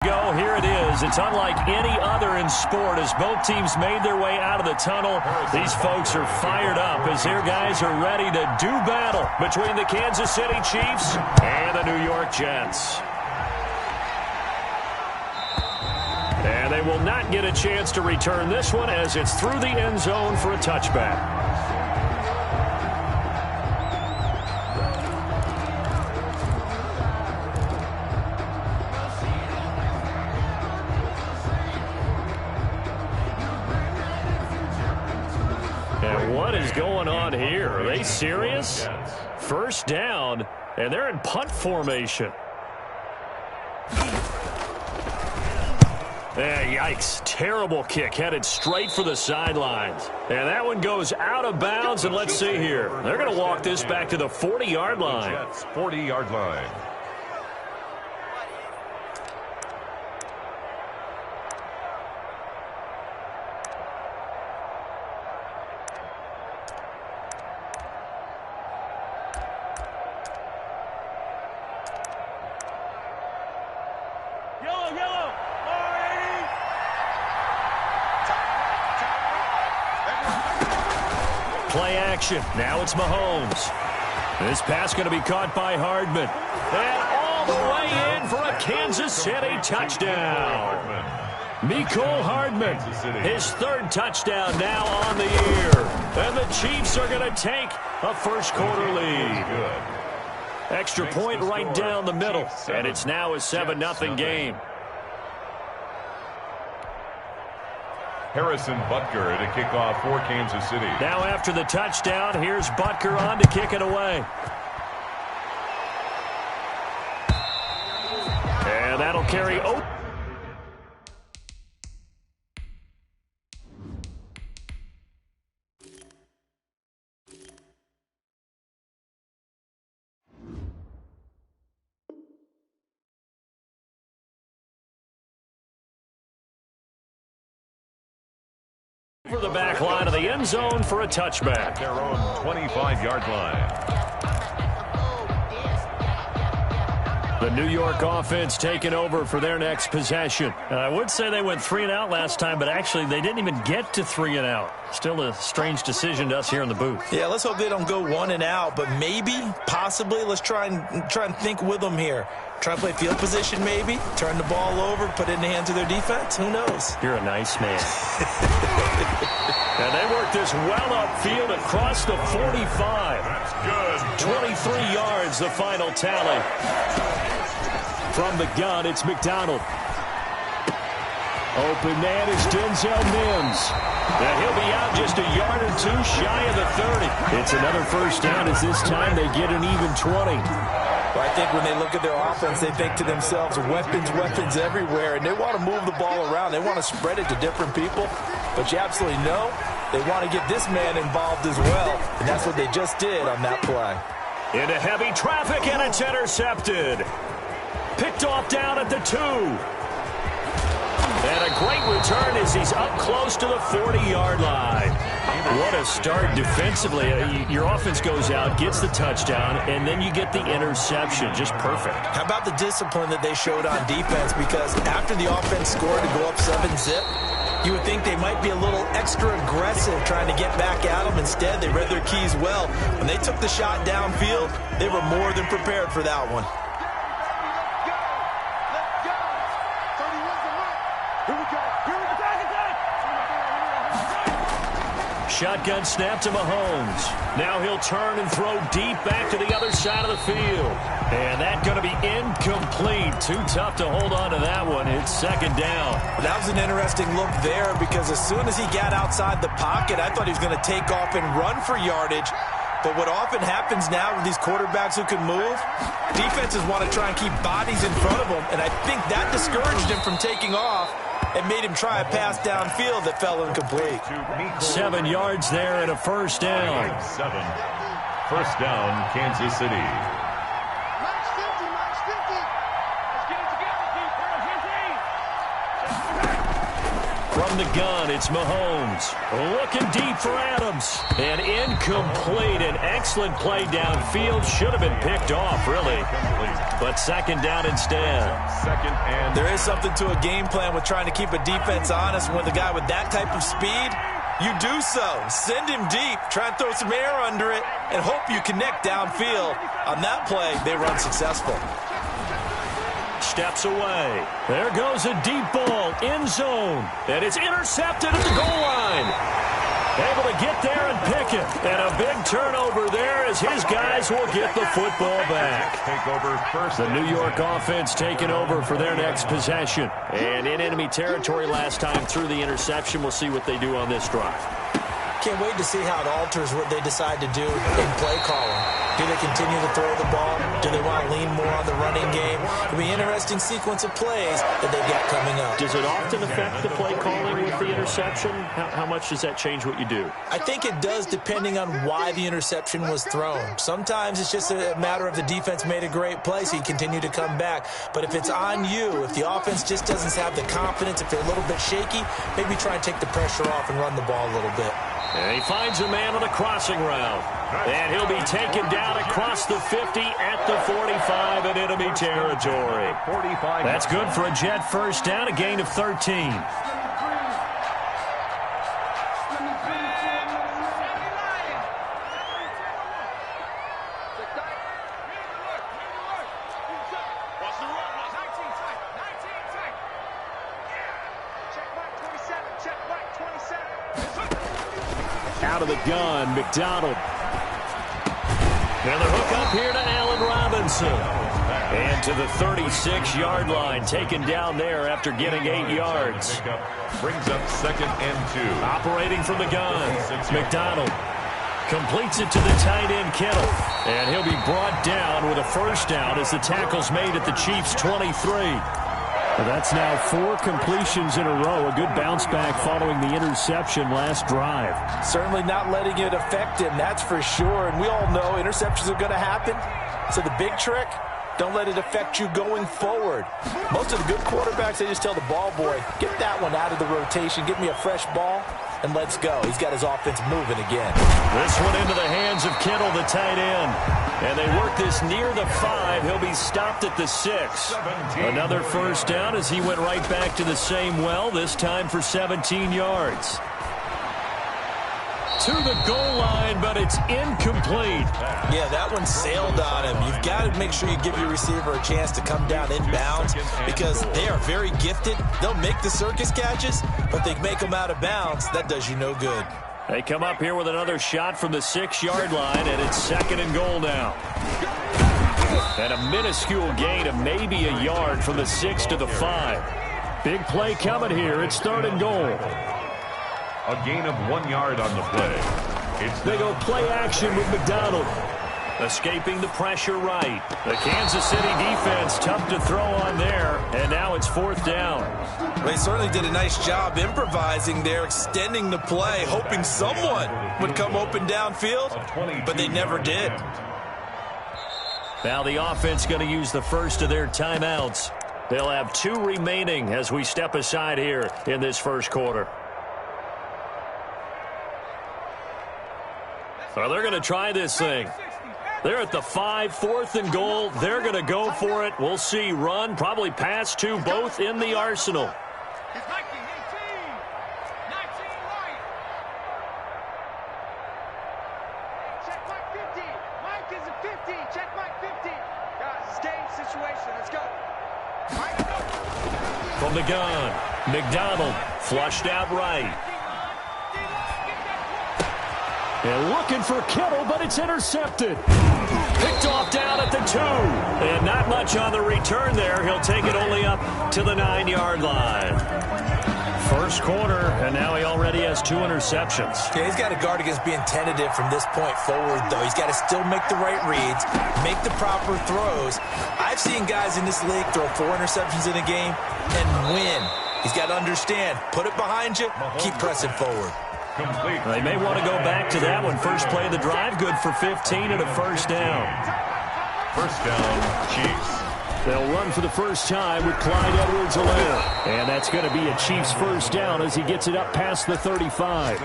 Go, here it is. It's unlike any other in sport as both teams made their way out of the tunnel. These folks are fired up as their guys are ready to do battle between the Kansas City Chiefs and the New York Jets. And they will not get a chance to return this one as it's through the end zone for a touchback. And what is going on here? Are they serious? First down, and they're in punt formation. Yikes. Terrible kick headed straight for the sidelines. And that one goes out of bounds, and let's see here. They're going to walk this back to the 40-yard line. 40-yard line. Play action. Now it's Mahomes. This pass going to be caught by Hardman. And all the way in for a Kansas City touchdown. Mecole Hardman, his third touchdown now on the year. And the Chiefs are going to take a first-quarter lead. Extra point right down the middle. And it's now a 7-0 game. Harrison Butker to kick off for Kansas City. Now after the touchdown, here's Butker on to kick it away. And that'll carry over. For the back line of the end zone for a touchback. Their own 25-yard line. The New York offense taking over for their next possession. I would say they went 3 and out last time, but actually they didn't even get to 3 and out. Still a strange decision to us here in the booth. Yeah, let's hope they don't go 1 and out, but maybe, possibly, let's try and think with them here. Try to play field position maybe, turn the ball over, put it in the hands of their defense. Who knows? You're a nice man. And they work this well upfield across the 45. That's good. 23 yards, the final tally. From the gun, it's McDonald. Open man is Denzel Mims. And he'll be out just a yard or two shy of the 30. It's another first down as this time they get an even 20. Well, I think when they look at their offense, they think to themselves, weapons, weapons everywhere, and they want to move the ball around. They want to spread it to different people, but you absolutely know they want to get this man involved as well, and that's what they just did on that play. Into heavy traffic, and it's intercepted. Picked off down at the 2. And a great return as he's up close to the 40-yard line. What a start defensively. Your offense goes out, gets the touchdown, and then you get the interception. Just perfect. How about the discipline that they showed on defense? Because after the offense scored to go up 7-zip, you would think they might be a little extra aggressive trying to get back at them. Instead, they read their keys well. When they took the shot downfield, they were more than prepared for that one. Shotgun snap to Mahomes. Now he'll turn and throw deep back to the other side of the field. And that's going to be incomplete. Too tough to hold on to that one. It's second down. That was an interesting look there because as soon as he got outside the pocket, I thought he was going to take off and run for yardage. But what often happens now with these quarterbacks who can move, defenses want to try and keep bodies in front of them. And I think that discouraged him from taking off. It made him try a pass downfield that fell incomplete. 7 yards there and a first down. 7. First down, Kansas City. From the gun, it's Mahomes. Looking deep for Adams. And incomplete. An excellent play downfield. Should have been picked off, really. But second down instead. Second and there is something to a game plan with trying to keep a defense honest. When the guy with that type of speed, you do so. Send him deep. Try and throw some air under it and hope you connect downfield. On that play, they run successful. Steps away. There goes a deep ball, end zone. And it's intercepted at the goal line. Able to get there and pick it. And a big turnover there as his guys will get the football back. take over first. The New York offense taking over for their next possession. And in enemy territory last time through the interception. We'll see what they do on this drive. Can't wait to see how it alters what they decide to do in play calling. Do they continue to throw the ball? Do they want to lean more on the running game? It'll be an interesting sequence of plays that they've got coming up. Does it often affect the play calling with the interception? How much does that change what you do? I think it does depending on why the interception was thrown. Sometimes it's just a matter of the defense made a great play, so you continue to come back. But if it's on you, if the offense just doesn't have the confidence, if they're a little bit shaky, maybe try and take the pressure off and run the ball a little bit. And he finds a man on the crossing route. And he'll be taken down across the 50 at the 45 in enemy territory. That's good for a Jet first down, a gain of 13. Out of the gun, McDonald. And the hook up here to Allen Robinson. And to the 36-yard line, taken down there after getting 8 yards. Brings up second and 2. Operating from the gun, McDonald completes it to the tight end, Kittle. And he'll be brought down with a first down as the tackle's made at the Chiefs' 23. Well, that's now 4 completions in a row. A good bounce back following the interception last drive. Certainly not letting it affect him, that's for sure. And we all know interceptions are going to happen. So the big trick, don't let it affect you going forward. Most of the good quarterbacks, they just tell the ball boy, get that one out of the rotation, give me a fresh ball, and let's go. He's got his offense moving again. This one into the hands of Kittle, the tight end. And they work this near the 5. He'll be stopped at the 6. Another first down as he went right back to the same well, this time for 17 yards. To the goal line, but it's incomplete. Yeah, that one sailed on him. You've got to make sure you give your receiver a chance to come down inbounds because they are very gifted. They'll make the circus catches, but they make them out of bounds. That does you no good. They come up here with another shot from the 6-yard line, and it's second and goal now. And a minuscule gain of maybe a yard from the 6 to the 5. Big play coming here. It's third and goal. A gain of 1 yard on the play. They go play action with McDonald. Escaping the pressure right. The Kansas City defense tough to throw on there, and now it's fourth down. They certainly did a nice job improvising there, extending the play, hoping someone would come open downfield, but they never did. Now the offense going to use the first of their timeouts. They'll have 2 remaining as we step aside here in this first quarter. So they're going to try this thing. They're at the 5, fourth and goal. They're going to go for it. We'll see. Run, probably pass to both in the arsenal. Check Mike 50. Mike is a 50. Check Mike 50. Guys, it's game situation. Let's go. From the gun, McDonald flushed out right. And looking for Kittle, but it's intercepted. Picked off down at the 2. And not much on the return there. He'll take it only up to the 9-yard line. First quarter, and now he already has 2 interceptions. Yeah, he's got to guard against being tentative from this point forward, though. He's got to still make the right reads, make the proper throws. I've seen guys in this league throw 4 interceptions in a game and win. He's got to understand, put it behind you, keep pressing forward. They may want to go back to that one. First play of the drive, good for 15 and a first down. First down, Chiefs. They'll run for the first time with Clyde Edwards-Helaire. And that's going to be a Chiefs first down as he gets it up past the 35.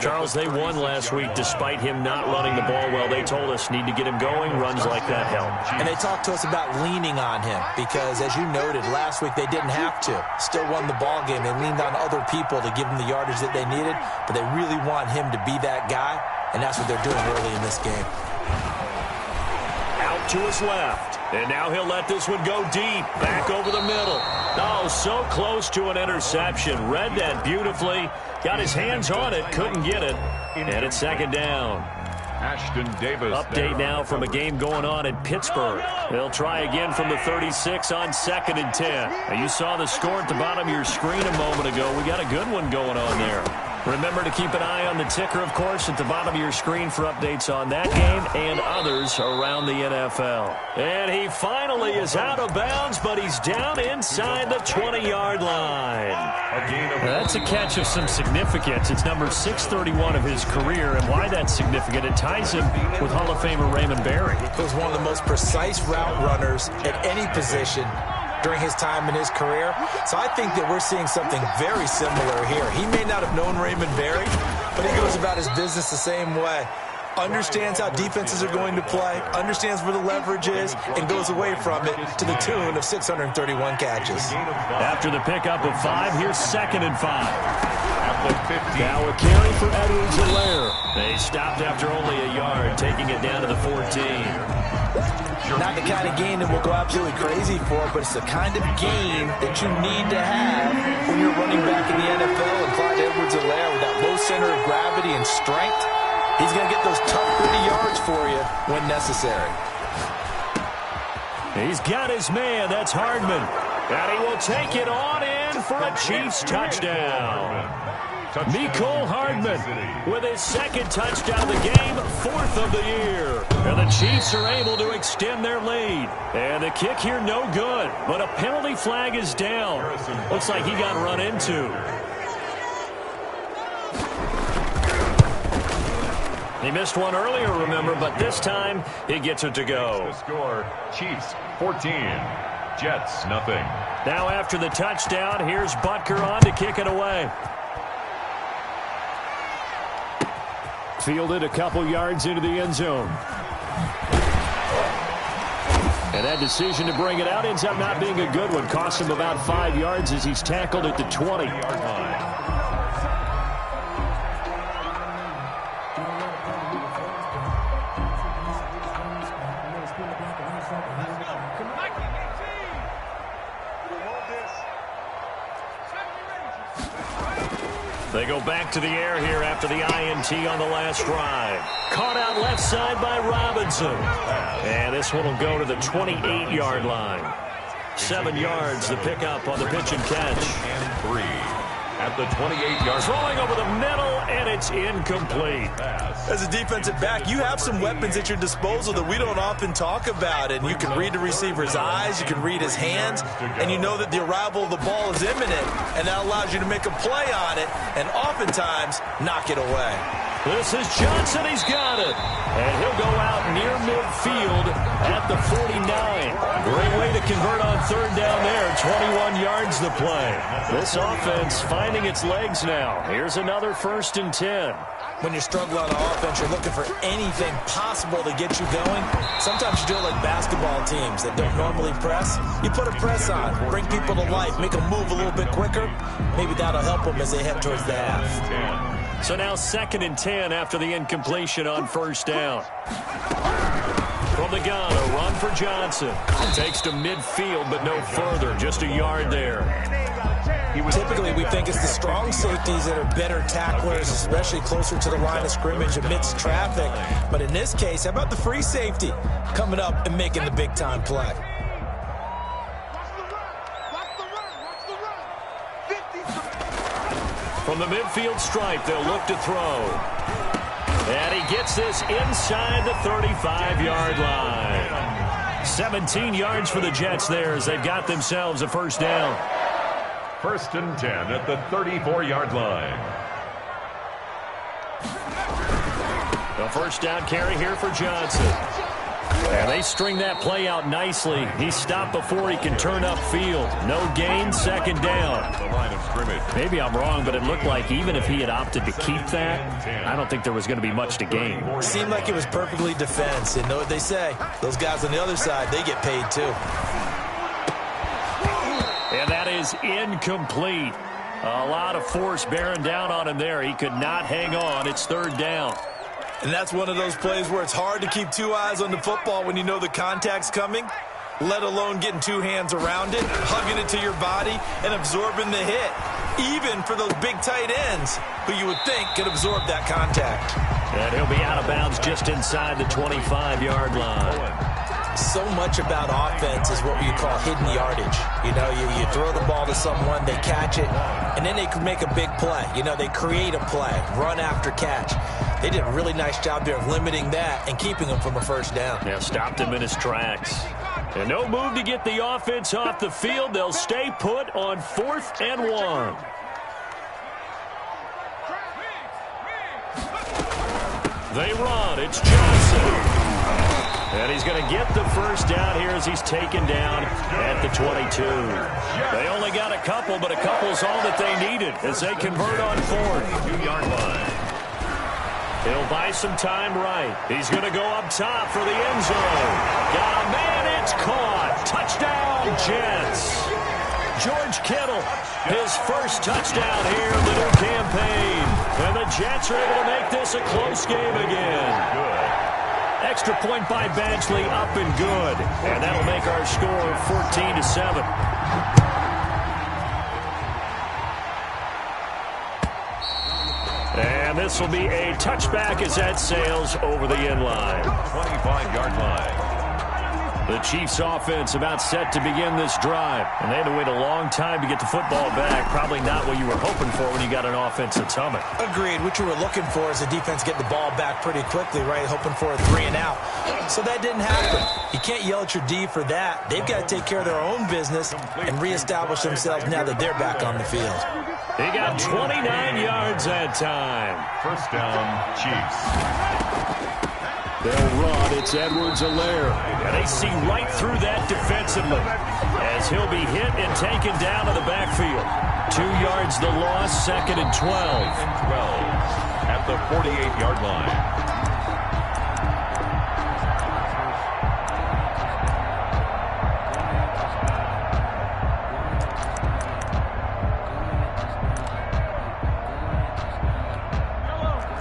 Charles, they won last week despite him not running the ball well. They told us need to get him going. Runs like that help. And they talked to us about leaning on him because, as you noted, last week they didn't have to. Still won the ball game. They leaned on other people to give them the yardage that they needed, but they really want him to be that guy, and that's what they're doing early in this game. Out to his left. And now he'll let this one go deep. Back over the middle. Oh, so close to an interception. Read that beautifully. Got his hands on it. Couldn't get it. And it's second down. Ashton Davis. Update now from a game going on in Pittsburgh. They'll try again from the 36 on 2nd and 10. Now, you saw the score at the bottom of your screen a moment ago. We got a good one going on there. Remember to keep an eye on the ticker, of course, at the bottom of your screen for updates on that game and others around the NFL. And he finally is out of bounds, but he's down inside the 20-yard line. That's a catch of some significance. It's number 631 of his career, and why that's significant, it ties him with Hall of Famer Raymond Berry. He was one of the most precise route runners at any position during his time in his career. So I think that we're seeing something very similar here. He may not have known Raymond Berry, but he goes about his business the same way. Understands how defenses are going to play, understands where the leverage is, and goes away from it to the tune of 631 catches. After the pickup of 5, here's 2nd and 5. Now a carry for Edwards-Helaire. They stopped after only a yard, taking it down to the 14. Not the kind of game that we'll go absolutely crazy for, but it's the kind of game that you need to have when you're running back in the NFL. And Clyde Edwards-Helaire, with that low center of gravity and strength, he's going to get those tough, gritty yards for you when necessary. He's got his man. That's Hardman. And he will take it on in for a Chiefs touchdown. Mecole Hardman with his 2nd touchdown of the game, 4th of the year. And the Chiefs are able to extend their lead. And the kick here no good, but a penalty flag is down. Looks like he got run into. He missed one earlier, remember, but this time he gets it to go. The score, Chiefs 14, Jets nothing. Now after the touchdown, here's Butker on to kick it away. Fielded a couple yards into the end zone. And that decision to bring it out ends up not being a good one. Cost him about 5 yards as he's tackled at the 20-yard line. They go back to the air here after the INT on the last drive. Caught out left side by Robinson. And this one will go to the 28-yard line. 7 yards, the pickup on the pitch and catch. And 3 at the 28-yard. Throwing over the middle, and it's incomplete. As a defensive back, you have some weapons at your disposal that we don't often talk about. And you can read the receiver's eyes, you can read his hands, and you know that the arrival of the ball is imminent, and that allows you to make a play on it and oftentimes knock it away. This is Johnson. He's got it. And he'll go out near midfield at the 49. Great way to convert on 3rd down there. 21 yards the play. This offense finding its legs now. Here's another 1st and 10. When you struggle on offense, you're looking for anything possible to get you going. Sometimes you do it like basketball teams that don't normally press. You put a press on, bring people to life, make them move a little bit quicker. Maybe that'll help them as they head towards the half. So now 2nd and 10 after the incompletion on 1st down. From the gun, a run for Johnson. Takes to midfield, but no further. Just a yard there. Typically, we think it's the strong safeties that are better tacklers, especially closer to the line of scrimmage amidst traffic. But in this case, how about the free safety coming up and making the big-time play? From the midfield stripe, they'll look to throw. And he gets this inside the 35-yard line. 17 yards for the Jets there as they've got themselves a 1st down. 1st and 10 at the 34-yard line. The 1st down carry here for Johnson. And they string that play out nicely. He stopped before he can turn upfield. No gain, second down. The line of scrimmage. Maybe I'm wrong, but it looked like even if he had opted to keep that, I don't think there was going to be much to gain. Seemed like it was perfectly defense. And know what they say, those guys on the other side, they get paid too. And that is incomplete. A lot of force bearing down on him there. He could not hang on. It's third down. And that's one of those plays where it's hard to keep two eyes on the football when you know the contact's coming, let alone getting two hands around it, hugging it to your body, and absorbing the hit, even for those big tight ends who you would think could absorb that contact. And he'll be out of bounds just inside the 25-yard line. So much about offense is what you call hidden yardage. You know, you throw the ball to someone, they catch it, and then they can make a big play. You know, they create a play, run after catch. They did a really nice job there of limiting that and keeping him from a first down. Yeah, stopped him in his tracks. And no move to get the offense off the field. They'll stay put on 4th and 1. They run. It's Johnson. And he's going to get the first down here as he's taken down at the 22. They only got a couple, but a couple's all that they needed as they convert on 4th. 2-yard line. He'll buy some time right. He's going to go up top for the end zone. Got a man. It's caught. Touchdown, Jets. George Kittle, his first touchdown here in the new campaign. And the Jets are able to make this a close game again. Good. Extra point by Badgley, up and good. And that'll make our score 14-7. And this will be a touchback as that sails over the end line. 25-yard line. The Chiefs offense about set to begin this drive. And they had to wait a long time to get the football back. Probably not what you were hoping for when you got an offense that's humming. Agreed. What you were looking for is the defense get the ball back pretty quickly, right? Hoping for a 3 and out. So that didn't happen. You can't yell at your D for that. They've got to take care of their own business and reestablish themselves now that they're back on the field. He got 29 yards that time. First down, Chiefs. They'll run. It's Edwards-Helaire. And they see right through that defensively as he'll be hit and taken down to the backfield. 2 yards the loss, 2nd and 12. At the 48-yard line.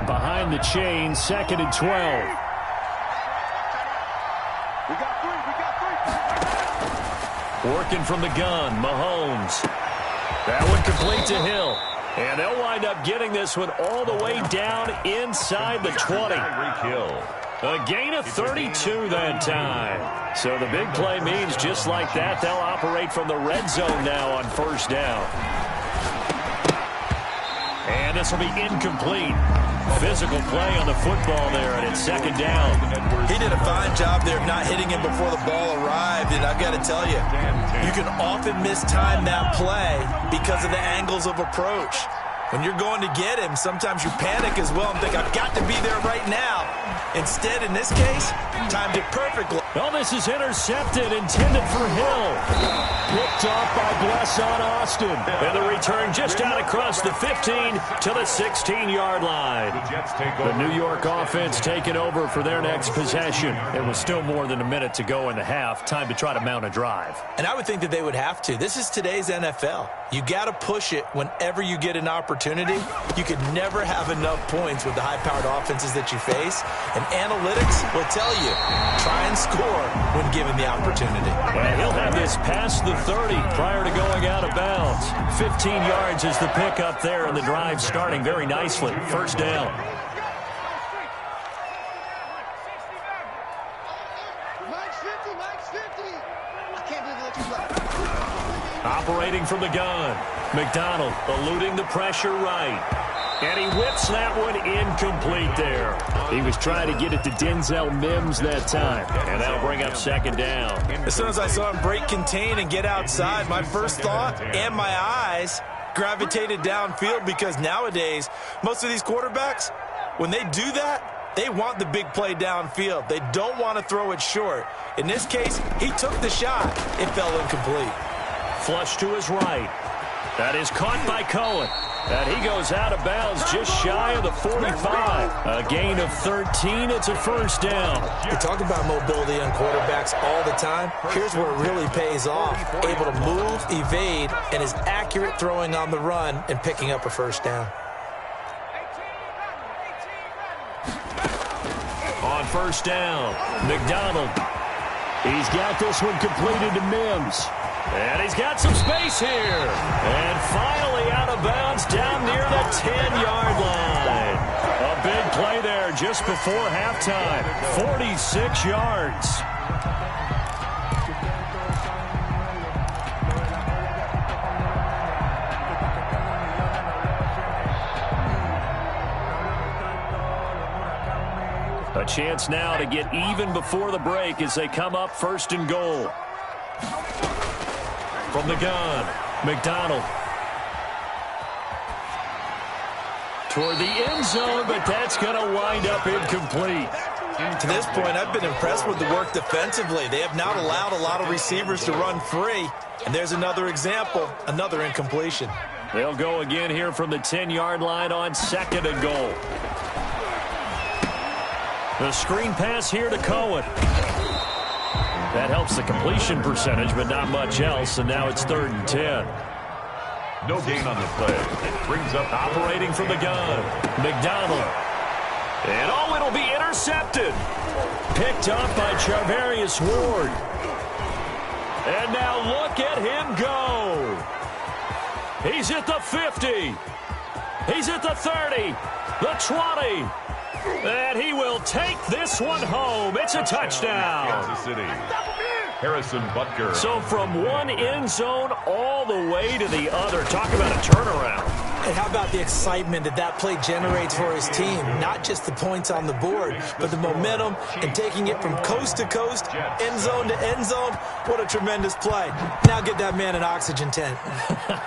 Behind the chain, 2nd and 12. Working from the gun, Mahomes. That one complete to Hill. And they'll wind up getting this one all the way down inside the 20. A gain of 32 that time. So the big play means just like that, they'll operate from the red zone now on first down. And this will be incomplete. Physical play on the football there, and it's 2nd down. He did a fine job there of not hitting him before the ball arrived, and I've got to tell you, you can often mistime that play because of the angles of approach. When you're going to get him, sometimes you panic as well and think, I've got to be there right now. Instead, in this case, timed it perfectly. Well, this is intercepted, intended for Hill. Picked off by Blesson Austin. And the return just out across the 15 to the 16-yard line. The New York offense taking over for their next possession. It was still more than a minute to go in the half. Time to try to mount a drive. And I would think that they would have to. This is today's NFL. You got to push it whenever you get an opportunity. You could never have enough points with the high-powered offenses that you face. And analytics will tell you, try and score when given the opportunity. And he'll have this past the 30 prior to going out of bounds. 15 yards is the pickup there, and the drive starting very nicely. First down. Operating from the gun. McDonald eluding the pressure right. And he whips that one incomplete there. He was trying to get it to Denzel Mims that time. And that'll bring up 2nd down. As soon as I saw him break contain and get outside, my first thought and my eyes gravitated downfield because nowadays, most of these quarterbacks, when they do that, They want the big play downfield. They don't want to throw it short. In this case, he took the shot. It fell incomplete. Flush to his right. That is caught by Cohen. And he goes out of bounds just shy of the 45. A gain of 13. It's a first down. We talk about mobility on quarterbacks all the time. Here's where it really pays off. Able to move, evade, and is accurate throwing on the run and picking up a first down. On first down, McDonald. He's got this one completed to Mims. And he's got some space here. And finally out of bounds down near the 10-yard line. A big play there just before halftime. 46 yards. A chance now to get even before the break as they come up first and goal. From the gun, McDonald. Toward the end zone, but that's going to wind up incomplete. To this point, I've been impressed with the work defensively. They have not allowed a lot of receivers to run free. And there's another example, another incompletion. They'll go again here from the 10-yard line on second and goal. The screen pass here to Cohen. That helps the completion percentage, but not much else, and now it's 3rd and 10. No gain on the play. It brings up operating from the gun. McDonald. And it'll be intercepted. Picked up by Charvarius Ward. And now look at him go. He's at the 50. He's at the 30. The 20. And he will take this one home. It's a touchdown. Kansas City. Harrison Butker. So from one end zone all the way to the other. Talk about a turnaround. And how about the excitement that play generates for his team? Not just the points on the board, but the momentum and taking it from coast to coast, end zone to end zone. What a tremendous play. Now get that man an oxygen tent.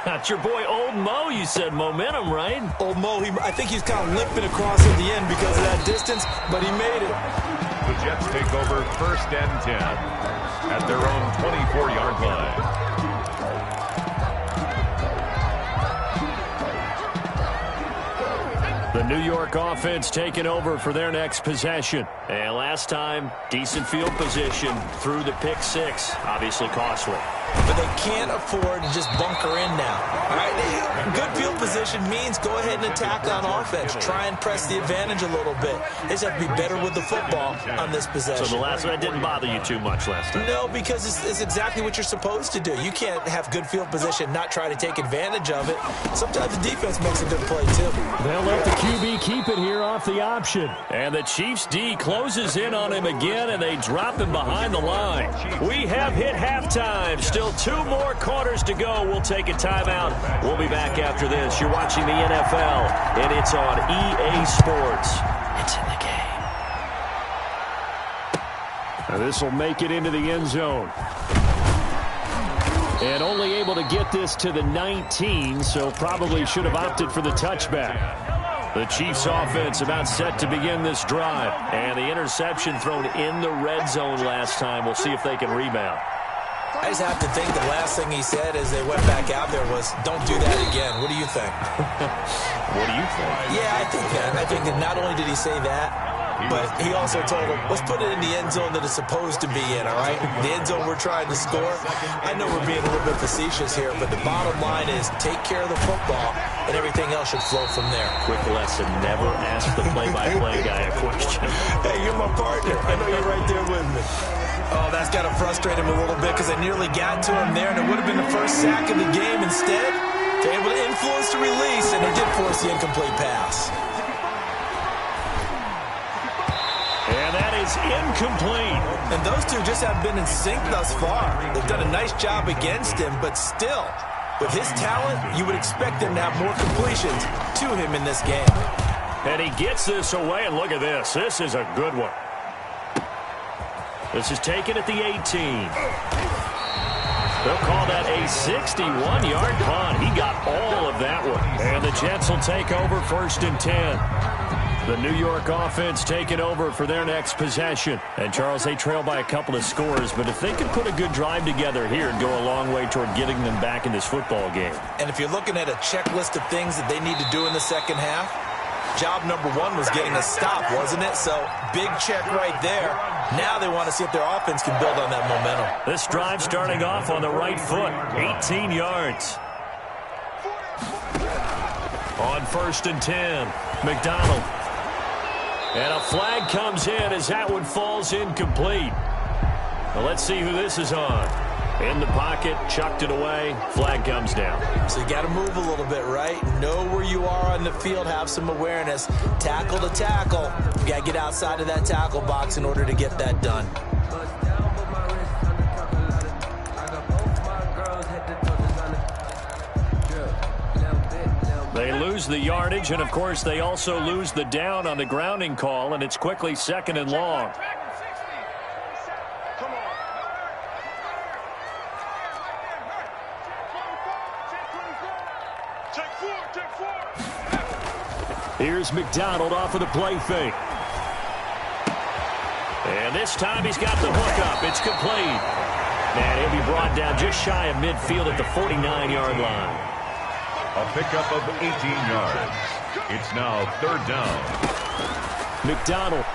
That's your boy Old Mo. You said momentum, right? Old Mo, I think he's kind of limping across at the end because of that distance, but he made it. The Jets take over 1st and 10 at their own 24-yard line. The New York offense taking over for their next possession. And last time, decent field position through the pick six. Obviously costly. But they can't afford to just bunker in now. All right, good field position means go ahead and attack on offense. Try and press the advantage a little bit. They just have to be better with the football on this possession. So the last one didn't bother you too much last time? No, because it's exactly what you're supposed to do. You can't have good field position, not try to take advantage of it. Sometimes the defense makes a good play, too. They'll let the QB keep it here off the option. And the Chiefs D closes in on him again, and they drop him behind the line. We have hit halftime. Still 2 more quarters to go. We'll take a timeout. We'll be back after this. You're watching the NFL, and it's on EA Sports. It's in the game. Now this will make it into the end zone. And only able to get this to the 19, so probably should have opted for the touchback. The Chiefs offense about set to begin this drive. And the interception thrown in the red zone last time. We'll see if they can rebound. I just have to think the last thing he said as they went back out there was, don't do that again. What do you think? What do you think? Yeah, I think that. I think that not only did he say that, but he also told him, let's put it in the end zone that it's supposed to be in, all right? The end zone we're trying to score. I know we're being a little bit facetious here, but the bottom line is take care of the football, and everything else should flow from there. Quick lesson, never ask the play-by-play guy a question. Hey, you're my partner. I know you're right there with me. Oh, that's got to frustrate him a little bit because they nearly got to him there, and it would have been the first sack of the game. Instead, they're able to influence the release, and they did force the incomplete pass. And that is incomplete. And those two just have been in sync thus far. They've done a nice job against him, but still, with his talent, you would expect him to have more completions to him in this game. And he gets this away, and look at this. This is a good one. This is taken at the 18. They'll call that a 61-yard punt. He got all of that one. And the Jets will take over 1st and 10. The New York offense taking over for their next possession. And, Charles, they trail by a couple of scores, but if they could put a good drive together here and go a long way toward getting them back in this football game. And if you're looking at a checklist of things that they need to do in the second half, job number one was getting a stop, wasn't it? So, big check right there. Now they want to see if their offense can build on that momentum. This drive starting off on the right foot, 18 yards. On 1st and 10, McDonald. And a flag comes in as that one falls incomplete. Well, let's see who this is on. In the pocket, chucked it away, flag comes down. So you got to move a little bit, right? Know where you are on the field, have some awareness. Tackle to tackle. You got to get outside of that tackle box in order to get that done. They lose the yardage, and of course they also lose the down on the grounding call, and it's quickly 2nd and long. Here's McDonald off of the play fake. And this time he's got the hook up. It's complete. And he'll be brought down just shy of midfield at the 49-yard line. A pickup of 18 yards. It's now 3rd down. McDonald.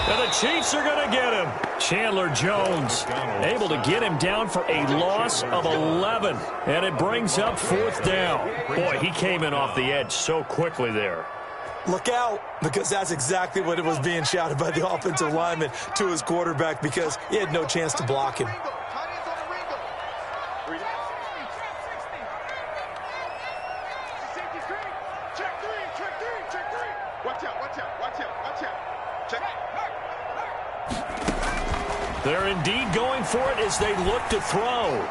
And the Chiefs are going to get him. Chandler Jones able to get him down for a loss of 11. And it brings up 4th down. Boy, he came in off the edge so quickly there. Look out, because that's exactly what it was being shouted by the offensive lineman to his quarterback, because he had no chance to block him. They're indeed going for it as they look to throw.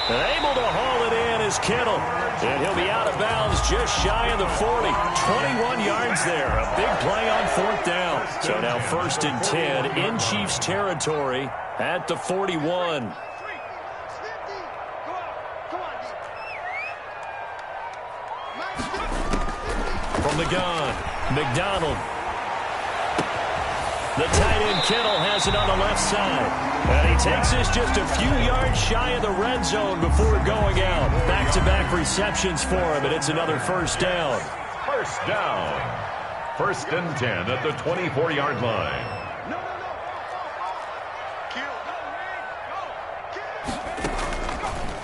And able to haul it in is Kittle. And he'll be out of bounds just shy of the 40. 21 yards there. A big play on 4th down. So now 1st and 10 in Chiefs territory at the 41. From the gun, McDonald. The tight end Kittle has it on the left side. And he takes this just a few yards shy of the red zone before going out. Back-to-back receptions for him, and it's another 1st down. 1st down. 1st and 10 at the 24-yard line.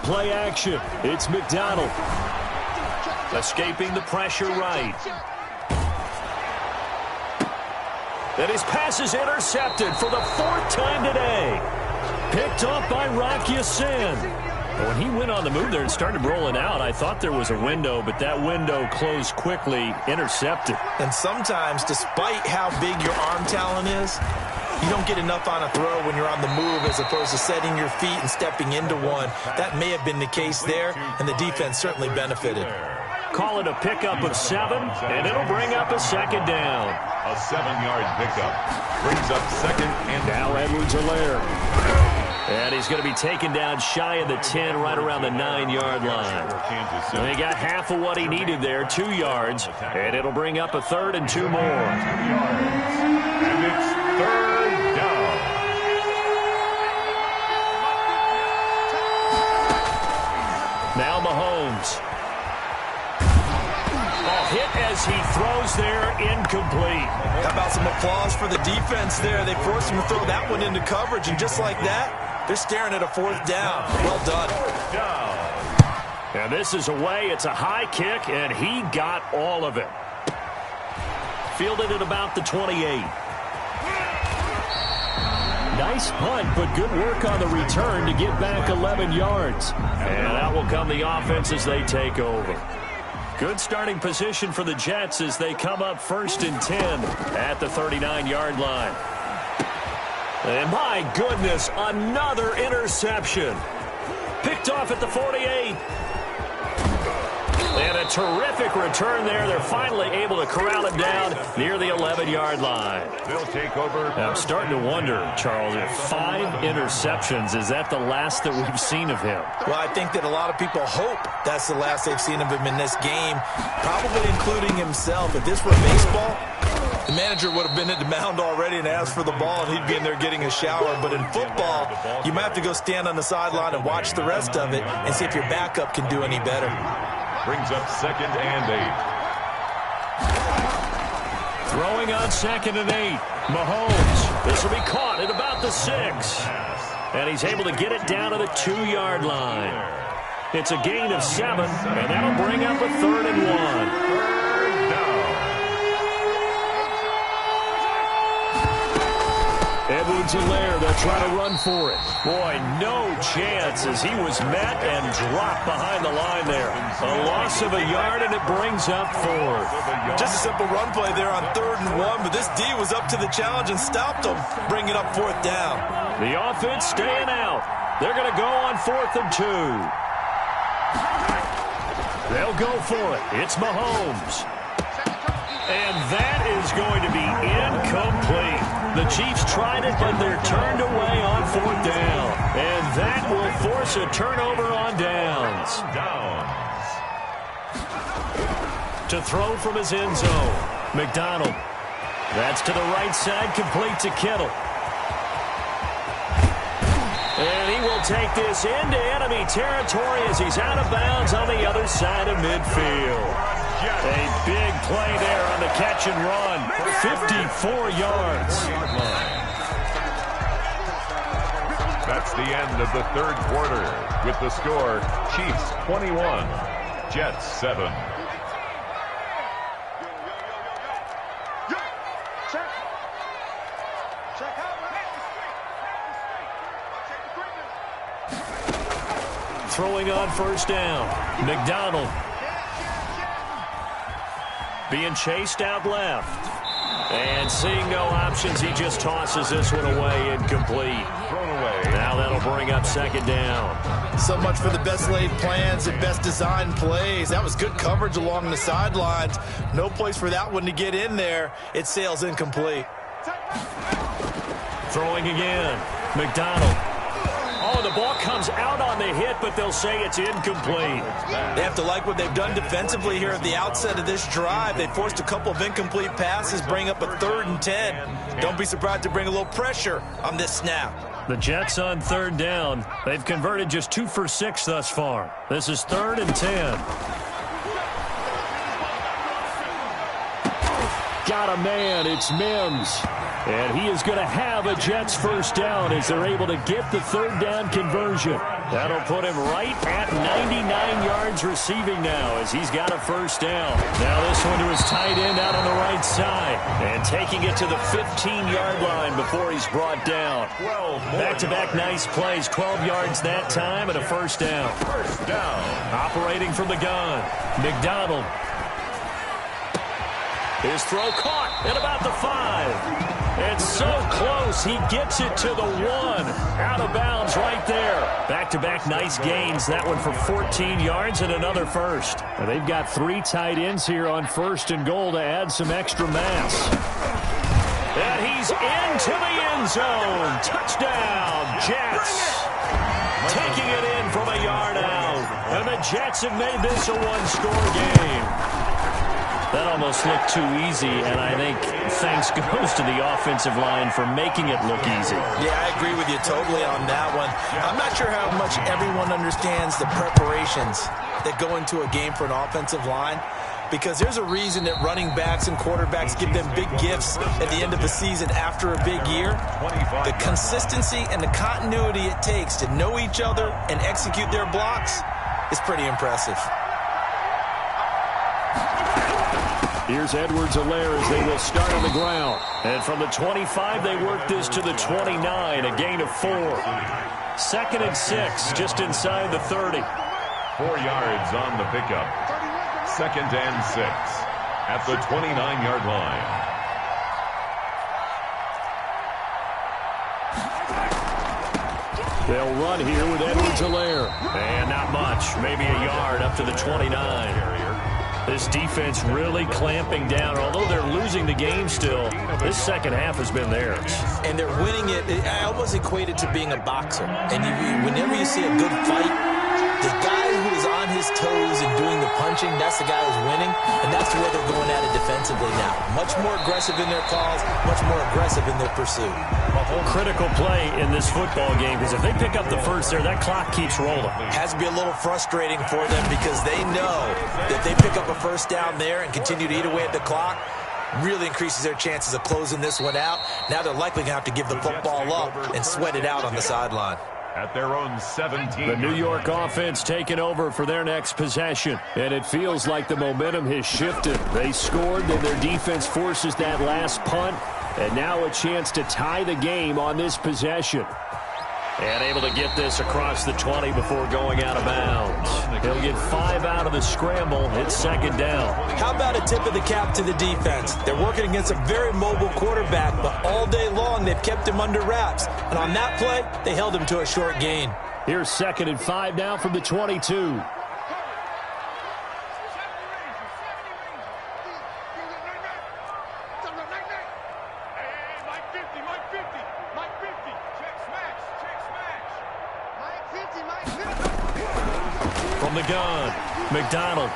Play action. It's McDonald. Escaping the pressure right. And his pass is intercepted for the 4th time today. Picked off by Rock Ya-Sin. When he went on the move there and started rolling out, I thought there was a window, but that window closed quickly, intercepted. And sometimes, despite how big your arm talent is, you don't get enough on a throw when you're on the move as opposed to setting your feet and stepping into one. That may have been the case there, and the defense certainly benefited. Call it a pickup of 7, and it'll bring up a 2nd down. A 7-yard pickup brings up 2nd and now Edwards-Helaire. And he's going to be taken down shy of the 10, right around the 9-yard line. And he got half of what he needed there, 2 yards, and it'll bring up a 3rd and 2 more. And it's 3rd down. Now Mahomes. Hit as he throws there, incomplete. How about some applause for the defense there? They forced him to throw that one into coverage, and just like that, they're staring at a 4th down. Well done. And this is away. It's a high kick, and he got all of it. Fielded at about the 28. Nice punt, but good work on the return to get back 11 yards. And out will come the offense as they take over. Good starting position for the Jets as they come up 1st and 10 at the 39-yard line. And my goodness, another interception. Picked off at the 48. And a terrific return there. They're finally able to corral him down near the 11-yard line. They'll take over. Now, I'm starting to wonder, Charles, if 5 interceptions, is that the last that we've seen of him? Well, I think that a lot of people hope that's the last they've seen of him in this game, probably including himself. If this were baseball, the manager would have been at the mound already and asked for the ball, and he'd be in there getting a shower. But in football, you might have to go stand on the sideline and watch the rest of it and see if your backup can do any better. Brings up 2nd and 8. Throwing on 2nd and 8. Mahomes. This will be caught at about the 6. And he's able to get it down to the 2-yard line. It's a gain of 7, and that'll bring up a 3rd and 1. Edwards-Helaire, they'll try to run for it. Boy, no chance as he was met and dropped behind the line there. A loss of a yard, and it brings up 4th. Just a simple run play there on 3rd and 1, but this D was up to the challenge and stopped him, bringing up 4th down. The offense staying out. They're going to go on 4th and 2. They'll go for it. It's Mahomes. And that is going to be incomplete. The Chiefs tried it, but they're turned away on 4th down. And that will force a turnover on downs. To throw from his end zone, McDonald. That's to the right side, complete to Kittle. And he will take this into enemy territory as he's out of bounds on the other side of midfield. A big play there on the catch and run. 54 yards. That's the end of the 3rd quarter. With the score, Chiefs 21, Jets 7. Throwing on 1st down. McDonald. Being chased out left. And seeing no options, he just tosses this one away, incomplete. Thrown away. Now that'll bring up 2nd down. So much for the best laid plans and best designed plays. That was good coverage along the sidelines. No place for that one to get in there. It sails incomplete. Throwing again. McDonald. Oh, the ball comes out on the hit, but they'll say it's incomplete. They have to like what they've done defensively here at the outset of this drive. They forced a couple of incomplete passes, bring up a 3rd and 10. Don't be surprised to bring a little pressure on this snap. The Jets on 3rd down. They've converted just 2 for 6 thus far. This is 3rd and 10. Got a man. It's Mims. And he is going to have a Jets 1st down as they're able to get the 3rd down conversion. That'll put him right at 99 yards receiving now as he's got a 1st down. Now this one to his tight end out on the right side. And taking it to the 15-yard line before he's brought down. Back-to-back nice plays. 12 yards that time and a 1st down. 1st down. Operating from the gun. McDonald. His throw caught at about the 5. It's so close. He gets it to the 1. Out of bounds right there. Back-to-back nice gains. That one for 14 yards and another 1st. Now they've got 3 tight ends here on 1st and goal to add some extra mass. And he's into the end zone. Touchdown, Jets. Taking it in from a yard out. And the Jets have made this a 1-score game. That almost looked too easy, and I think thanks goes to the offensive line for making it look easy. Yeah, I agree with you totally on that one. I'm not sure how much everyone understands the preparations that go into a game for an offensive line, because there's a reason that running backs and quarterbacks give them big gifts at the end of the season after a big year. The consistency and the continuity it takes to know each other and execute their blocks is pretty impressive. Here's Edwards-Helaire as they will start on the ground. And from the 25, they work this to the 29, a gain of 4. 2nd and 6, just inside the 30. 4 yards on the pickup. 2nd and 6 at the 29-yard line. They'll run here with Edwards-Helaire. And not much, maybe a yard up to the 29. This defense really clamping down. Although they're losing the game still, this second half has been theirs. And they're winning it. I almost equate it to being a boxer. And whenever you see a good fight, the guy who is on his toes and doing the punching, that's the guy who's winning. And that's the way they're going at it defensively now. Much more aggressive in their calls, much more aggressive in their pursuit. Critical play in this football game, because if they pick up the first there, that clock keeps rolling. Has to be a little frustrating for them because they know that they pick up a first down there and continue to eat away at the clock, really increases their chances of closing this one out. Now they're likely going to have to give the football up and sweat it out on the sideline. At their own 17. The New York offense taking over for their next possession. And it feels like the momentum has shifted. They scored, then their defense forces that last punt. And now a chance to tie the game on this possession. And able to get this across the 20 before going out of bounds. He'll get 5 out of the scramble. It's second down. How about a tip of the cap to the defense? They're working against a very mobile quarterback, but all day long they've kept him under wraps. And on that play, they held him to a short gain. Here's 2nd and 5 now from the 22. From the gun, McDonald.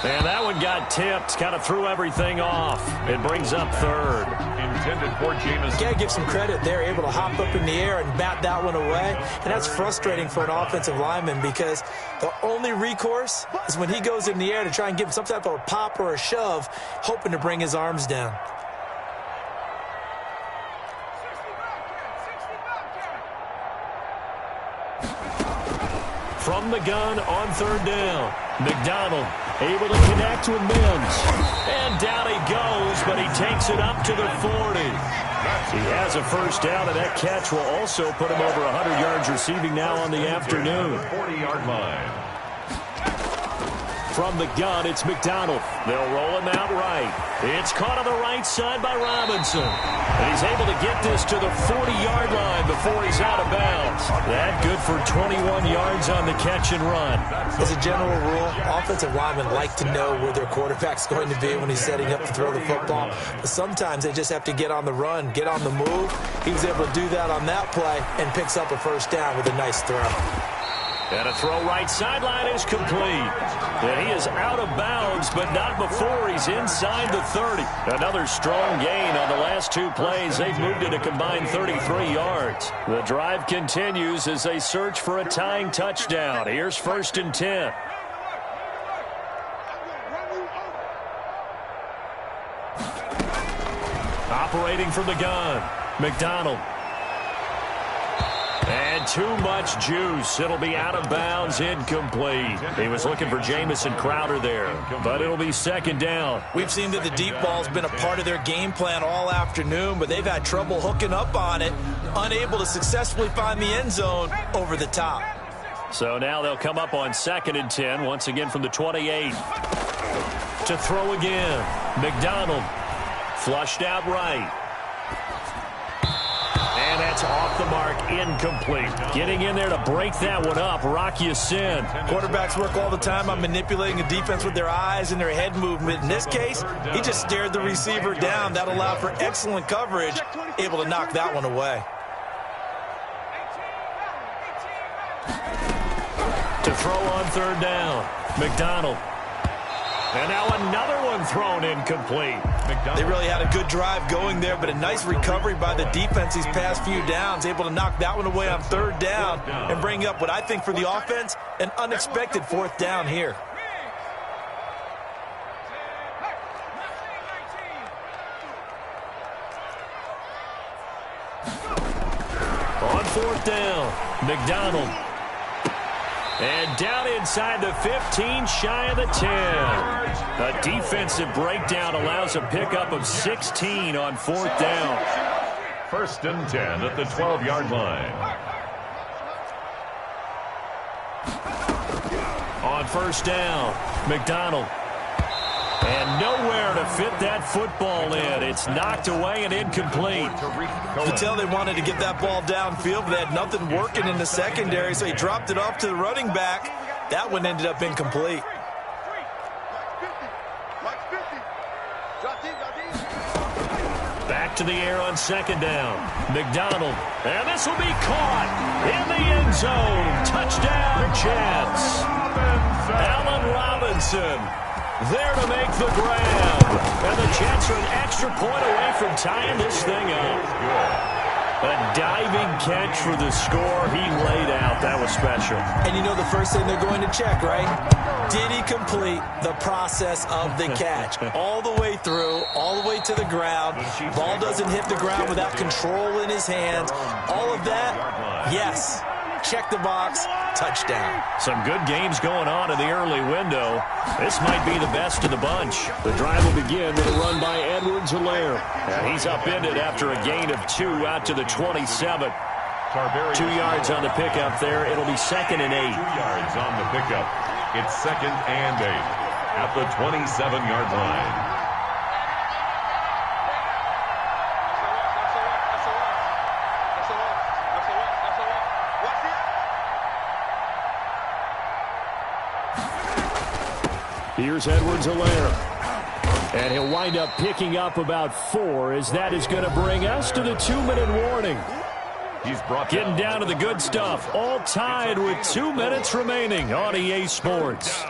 And that one got tipped, kind of threw everything off. It brings up 3rd. Intended for Jameson. Got to give some credit. They're able to hop up in the air and bat that one away. And that's frustrating for an offensive lineman because the only recourse is when he goes in the air to try and give him some type of a pop or a shove, hoping to bring his arms down. From the gun on 3rd down. McDonald able to connect with Mims. And down he goes, but he takes it up to the 40. He has a first down, and that catch will also put him over 100 yards receiving now on the afternoon. 40-yard line. From the gun, it's McDonald. They'll roll him out right. It's caught on the right side by Robinson. And he's able to get this to the 40-yard line before he's out of bounds. That good for 21 yards on the catch and run. As a general rule, offensive linemen like to know where their quarterback's going to be when he's setting up to throw the football. But sometimes they just have to get on the run, get on the move. He was able to do that on that play and picks up a first down with a nice throw. And a throw right sideline is complete. And he is out of bounds, but not before he's inside the 30. Another strong gain on the last 2 plays. They've moved it a combined 33 yards. The drive continues as they search for a tying touchdown. Here's 1st and 10. Operating from the gun, McDonald. And too much juice. It'll be out of bounds, incomplete. He was looking for Jamison Crowder there, but it'll be 2nd down. We've seen that the deep ball's been a part of their game plan all afternoon, but they've had trouble hooking up on it, unable to successfully find the end zone over the top. So now they'll come up on 2nd and 10, once again from the 28. To throw again, McDonald. Flushed out right. And that's off the mark, incomplete. Getting in there to break that one up, Rock Ya-Sin. Quarterbacks work all the time on manipulating the defense with their eyes and their head movement. In this case, he just stared the receiver down. That allowed for excellent coverage, able to knock that one away. To throw on 3rd down, McDonald. And now another one thrown incomplete. They really had a good drive going there, but a nice recovery by the defense these past few downs, able to knock that one away on 3rd down and bring up what I think for the offense, an unexpected 4th down here. On 4th down, McDonald. And down inside the 15, shy of the 10. A defensive breakdown allows a pickup of 16 on 4th down. 1st and 10 at the 12-yard line. On 1st down, McDonald. And nowhere to fit that football in. It's knocked away and incomplete. You could tell they wanted to get that ball downfield, but they had nothing working in the secondary, so he dropped it off to the running back. That one ended up incomplete. Back to the air on second down. McDonald. And this will be caught in the end zone. Touchdown, Jets. Allen Robinson there to make the grab. And the Jets are an extra point away from tying this thing up. A diving catch for the score. He laid out. That was special. And you know the first thing they're going to check, right? Did he complete the process of the catch? All the way through, all the way to the ground. Ball doesn't hit the ground without control in his hands. All of that, yes. Check the box. Touchdown. Some good games going on in the early window. This might be the best of the bunch. The drive will begin with a run by Edwards-Helaire. And he's upended after a gain of 2 out to the 27. 2 yards on the pickup there. It'll be 2nd and 8. 2 yards on the pickup. It's 2nd and 8 at the 27-yard line. Here's Edwards-Helaire. And he'll wind up picking up about 4 as that is going to bring us to the 2-minute warning. He's brought getting down to the good stuff. All tied with 2 minutes remaining on EA Sports.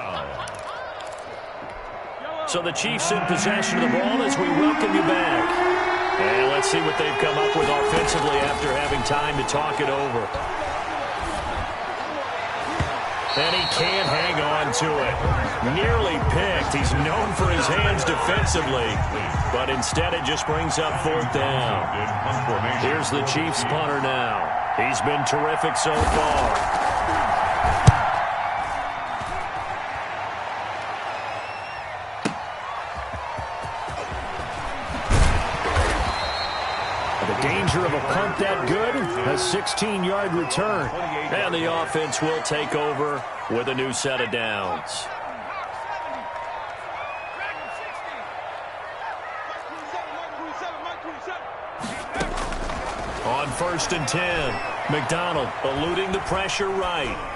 So the Chiefs in possession of the ball as we welcome you back. And let's see what they've come up with offensively after having time to talk it over. And he can't hang on to it. Nearly picked. He's known for his hands defensively. But instead it just brings up 4th down. Here's the Chiefs punter now. He's been terrific so far. Danger of a punt that good. A 16-yard return. And the offense will take over with a new set of downs. On 1st and 10, McDonald eluding the pressure right.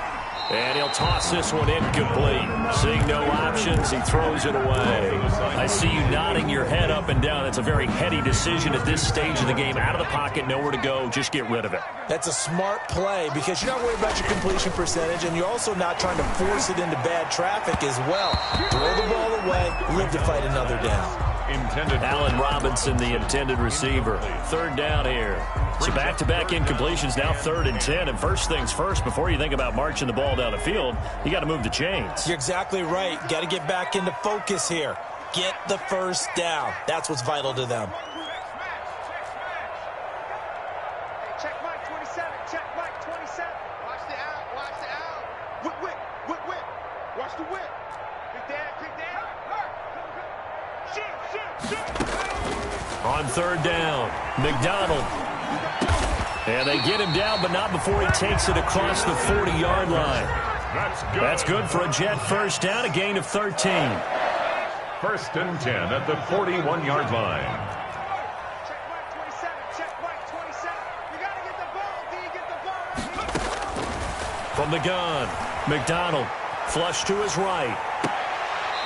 And he'll toss this one incomplete. Seeing no options, he throws it away. I see you nodding your head up and down. It's a very heady decision at this stage of the game. Out of the pocket, nowhere to go. Just get rid of it. That's a smart play because you're not worried about your completion percentage, and you're also not trying to force it into bad traffic as well. Throw the ball away, live to fight another down. Allen Robinson, the intended receiver. 3rd down here. So back-to-back incompletions, now 3rd and 10. And first things first, before you think about marching the ball down the field, you got to move the chains. You're exactly right. Got to get back into focus here. Get the first down. That's what's vital to them. Check Mike 27. Check Mike 27. Watch the out. Watch the out. Whip. Watch the whip. Quick down. Shoot. On 3rd down, McDonald. And they get him down, but not before he takes it across the 40-yard line. That's good for a Jet first down, a gain of 13. 1st and 10 at the 41-yard line. Check Mike 27. Check Mike 27. You got to get the ball. Do you get the ball? From the gun, McDonald flush to his right.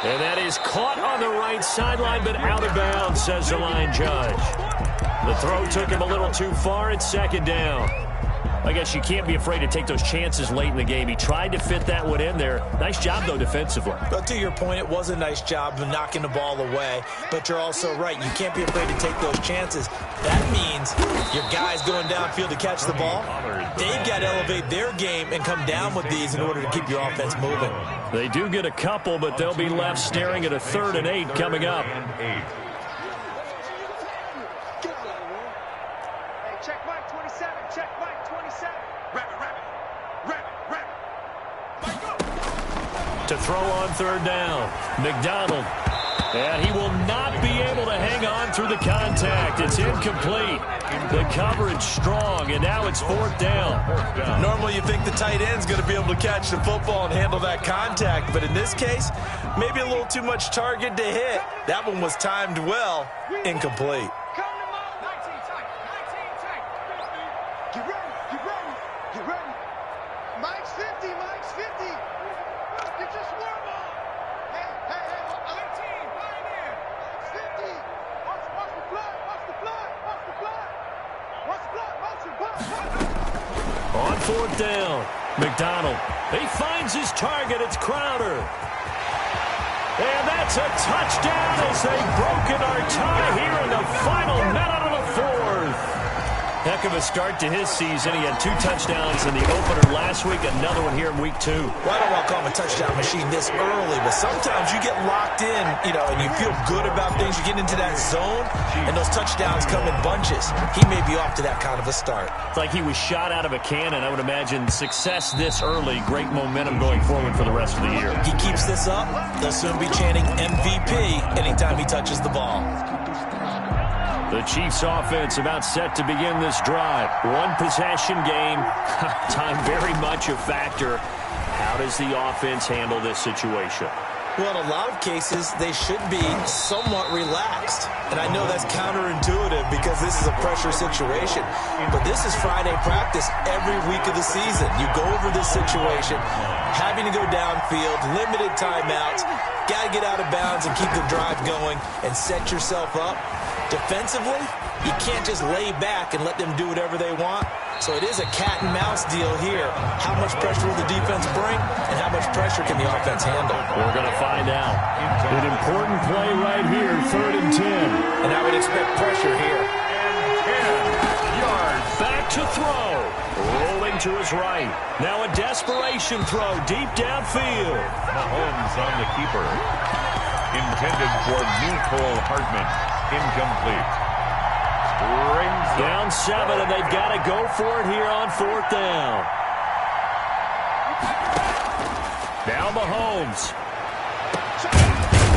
And that is caught on the right sideline, but out of bounds, says the line judge. The throw took him a little too far. It's 2nd down. I guess you can't be afraid to take those chances late in the game. He tried to fit that one in there. Nice job, though, defensively. But to your point, it was a nice job of knocking the ball away. But you're also right. You can't be afraid to take those chances. That means your guys going downfield to catch the ball, they've got to elevate their game and come down with these in order to keep your offense moving. They do get a couple, but they'll be left staring at a 3rd and 8 coming up. Check Mike 27. Check Mike 27. Rabbit. To throw on 3rd down, McDonald. And he will not be able to hang on through the contact. It's incomplete. The coverage strong, and now it's fourth down. Normally you think the tight end's going to be able to catch the football and handle that contact, but in this case, maybe a little too much target to hit. That one was timed well, incomplete. Get ready. Mike's 50, Mike's 50. Get your swarm on. Hey, 18, right here. Mike's 50. Watch the blood, motion. On fourth down, McDonald. He finds his target. It's Crowder. And that's a touchdown as they've broken our tie here in the final minute of the fourth. Heck of a start to his season. He had 2 touchdowns in the opener last week, another one here in week 2. Well, I don't want to call him a touchdown machine this early, but sometimes you get locked in, and you feel good about things. You get into that zone, and those touchdowns come in bunches. He may be off to that kind of a start. It's like he was shot out of a cannon. I would imagine success this early, great momentum going forward for the rest of the year. He keeps this up, they'll soon be chanting MVP anytime he touches the ball. The Chiefs offense about set to begin this drive. 1 possession game. Time very much a factor. How does the offense handle this situation? Well, in a lot of cases, they should be somewhat relaxed. And I know that's counterintuitive because this is a pressure situation. But this is Friday practice every week of the season. You go over this situation, having to go downfield, limited timeouts, got to get out of bounds and keep the drive going and set yourself up. Defensively, you can't just lay back and let them do whatever they want. So it is a cat and mouse deal here. How much pressure will the defense bring, and how much pressure can the offense handle? We're going to find out. An important play right here, 3rd and 10. And I would expect pressure here. 10 yards. Back to throw. Rolling to his right. Now a desperation throw deep downfield. Mahomes on the keeper. Intended for Nicole Hardman. Incomplete. Down 7, and they've got to go for it here on 4th down. Now Mahomes.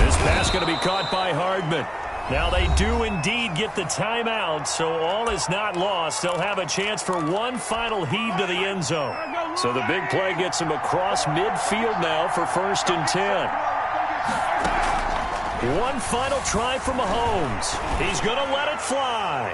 This pass going to be caught by Hardman. Now they do indeed get the timeout, so all is not lost. They'll have a chance for one final heave to the end zone. So the big play gets him across midfield now for 1st and 10. One final try for Mahomes. He's going to let it fly.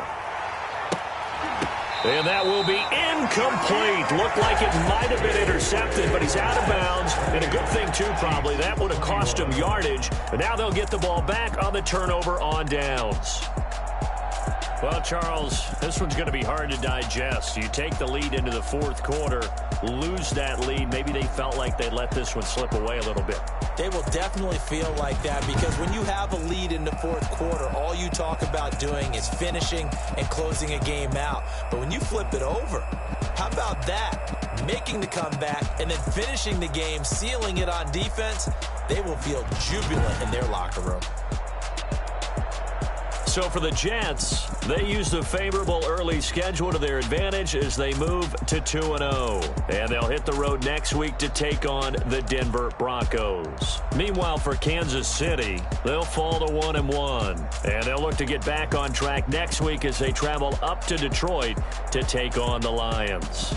And that will be incomplete. Looked like it might have been intercepted, but he's out of bounds. And a good thing, too, probably. That would have cost him yardage. But now they'll get the ball back on the turnover on downs. Well, Charles, this one's going to be hard to digest. You take the lead into the 4th quarter, lose that lead. Maybe they felt like they let this one slip away a little bit. They will definitely feel like that because when you have a lead in the 4th quarter, all you talk about doing is finishing and closing a game out. But when you flip it over, how about that? Making the comeback and then finishing the game, sealing it on defense, they will feel jubilant in their locker room. So for the Jets, they use the favorable early schedule to their advantage as they move to 2-0. And they'll hit the road next week to take on the Denver Broncos. Meanwhile, for Kansas City, they'll fall to 1-1. And they'll look to get back on track next week as they travel up to Detroit to take on the Lions.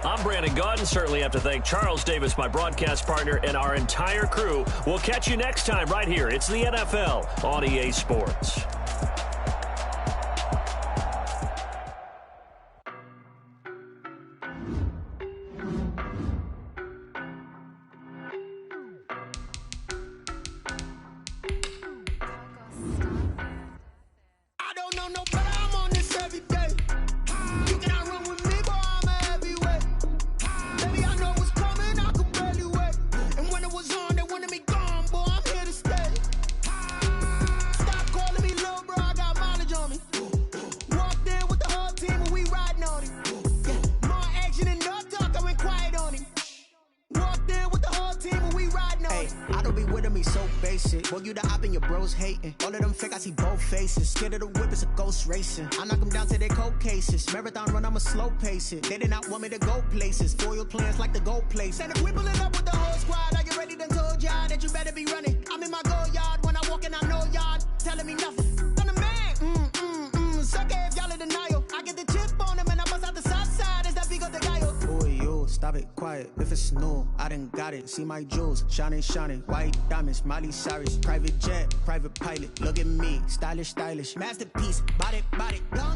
I'm Brandon Gaudin. Certainly have to thank Charles Davis, my broadcast partner, and our entire crew. We'll catch you next time right here. It's the NFL on EA Sports. Boy, you the op and your bros hating. All of them fake, I see both faces. Scared of the whip, it's a ghost racing. I knock them down to their cold cases. Marathon run, I'ma slow pace it. They did not want me to go places. Foil plans like the gold place. And if we pulling up with the whole squad, are you ready? Done told y'all that you better be running. I'm in my goal. I done got it. See my jewels, shining, shining. White diamonds, Miley Cyrus. Private jet, private pilot. Look at me, stylish, stylish. Masterpiece, body, body. Go.